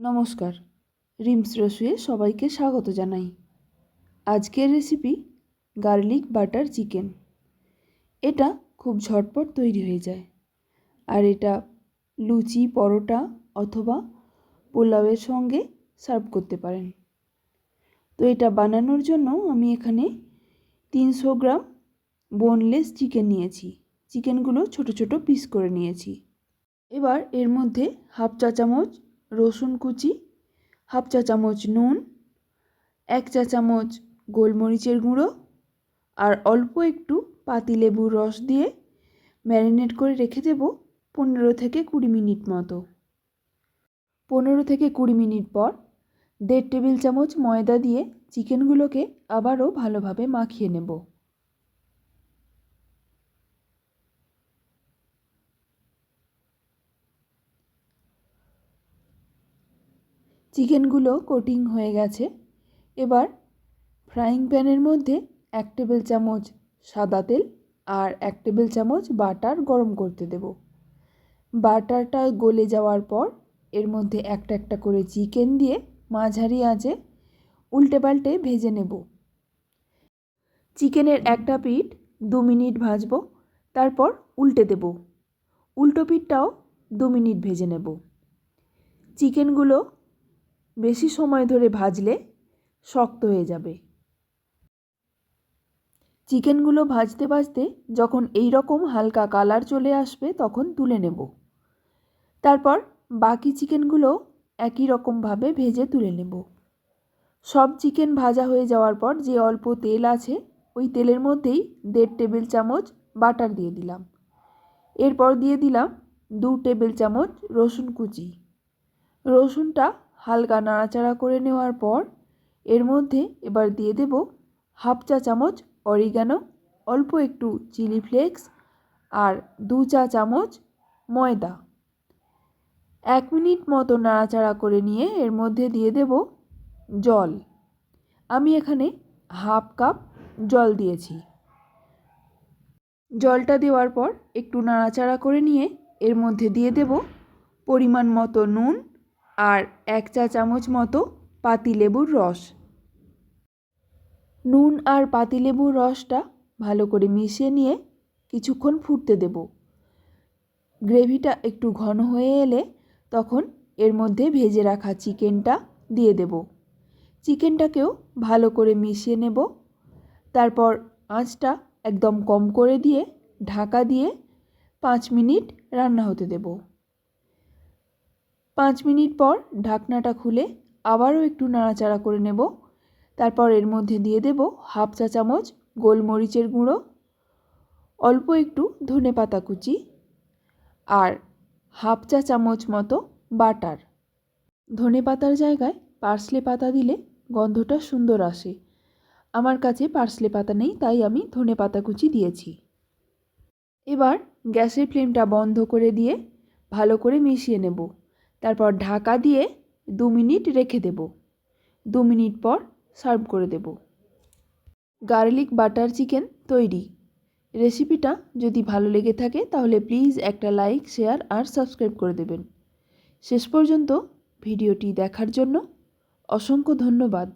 নমস্কার, রিমস রসুয়ে সবাইকে স্বাগত জানাই। আজকের রেসিপি গার্লিক বাটার চিকেন। এটা খুব ঝটপট তৈরি হয়ে যায়, আর এটা লুচি, পরোটা অথবা পোলাওয়ের সঙ্গে সার্ভ করতে পারেন। তো এটা বানানোর জন্য আমি এখানে 300 গ্রাম বোনলেস চিকেন নিয়েছি। চিকেনগুলো ছোট ছোট পিস করে নিয়েছি। এবার এর মধ্যে হাফ চা চামচ রসুন কুচি, হাফ চা চামচ নুন, 1 চা চামচ গোলমরিচের গুঁড়ো আর অল্প একটু পাতিলেবুর রস দিয়ে ম্যারিনেট করে রেখে দেব 15 থেকে 20 মিনিট মতো। 15 থেকে 20 মিনিট পর 1.5 টেবিল চামচ ময়দা দিয়ে চিকেনগুলোকে আবারও ভালোভাবে মাখিয়ে নেব। চিকেনগুলো কোটিং হয়ে গেছে। এবার ফ্রাইং প্যানের মধ্যে 1 টেবিল চামচ সাদা তেল আর 1 টেবিল চামচ বাটার গরম করতে দেব। বাটারটা গলে যাওয়ার পর এর মধ্যে একটা একটা করে চিকেন দিয়ে মাঝারি আঁচে উল্টে পাল্টে ভেজে নেব। চিকেনের একটা পিঠ 2 মিনিট ভাজবো, তারপর উল্টে দেব। উল্টো পিঠটাও 2 মিনিট ভেজে নেব। চিকেনগুলো বেশি সময় ধরে ভাজলে শক্ত হয়ে যাবে। চিকেনগুলো ভাজতে ভাজতে যখন এই রকম হালকা কালার চলে আসবে তখন তুলে নেব। তারপর বাকি চিকেনগুলো একই রকমভাবে ভেজে তুলে নেব। সব চিকেন ভাজা হয়ে যাওয়ার পর যে অল্প তেল আছে ওই তেলের মধ্যেই 1.5 টেবিল চামচ বাটার দিয়ে দিলাম। এরপর দিয়ে দিলাম 2 টেবিল চামচ রসুন কুচি। রসুনটা হালকা নাড়াচাড়া করে নেওয়ার পর এর মধ্যে এবার দিয়ে দেব হাফ চা চামচ অরিগানো, অল্প একটু চিলি ফ্লেক্স আর 2 চা চামচ ময়দা। 1 মিনিট মতো নাড়াচাড়া করে নিয়ে এর মধ্যে দিয়ে দেব জল। আমি এখানে হাফ কাপ জল দিয়েছি। জলটা দেওয়ার পর একটু নাড়াচাড়া করে নিয়ে এর মধ্যে দিয়ে দেব পরিমাণ মতো নুন আর 1 চা চামচ মতো পাতিলেবুর রস। নুন আর পাতিলেবুর রসটা ভালো করে মিশিয়ে নিয়ে কিছুক্ষণ ফুটতে দেব। গ্রেভিটা একটু ঘন হয়ে এলে তখন এর মধ্যে ভেজে রাখা চিকেনটা দিয়ে দেব। চিকেনটাকেও ভালো করে মিশিয়ে নেব। তারপর আঁচটা একদম কম করে দিয়ে ঢাকা দিয়ে 5 মিনিট রান্না হতে দেব। 5 মিনিট পর ঢাকনাটা খুলে আবারও একটু নাড়াচাড়া করে নেব। তারপর এর মধ্যে দিয়ে দেব হাফ চা চামচ গোলমরিচের গুঁড়ো, অল্প একটু ধনেপাতা কুচি আর হাফ চা চামচ মতো বাটার। ধনেপাতার জায়গায় পার্সলে পাতা দিলে গন্ধটা সুন্দর আসে। আমার কাছে পার্সলে পাতা নেই, তাই আমি ধনেপাতা কুচি দিয়েছি। এবার গ্যাসের ফ্লেমটা বন্ধ করে দিয়ে ভালো করে মিশিয়ে নেব। তারপর ঢাকা দিয়ে 2 মিনিট রেখে দেব। 2 মিনিট পর সার্ভ করে দেব। গার্লিক বাটার চিকেন তৈরি। রেসিপিটা যদি ভালো লেগে থাকে তাহলে প্লিজ একটা লাইক, শেয়ার আর সাবস্ক্রাইব করে দেবেন। শেষ পর্যন্ত ভিডিওটি দেখার জন্য অসংখ্য ধন্যবাদ।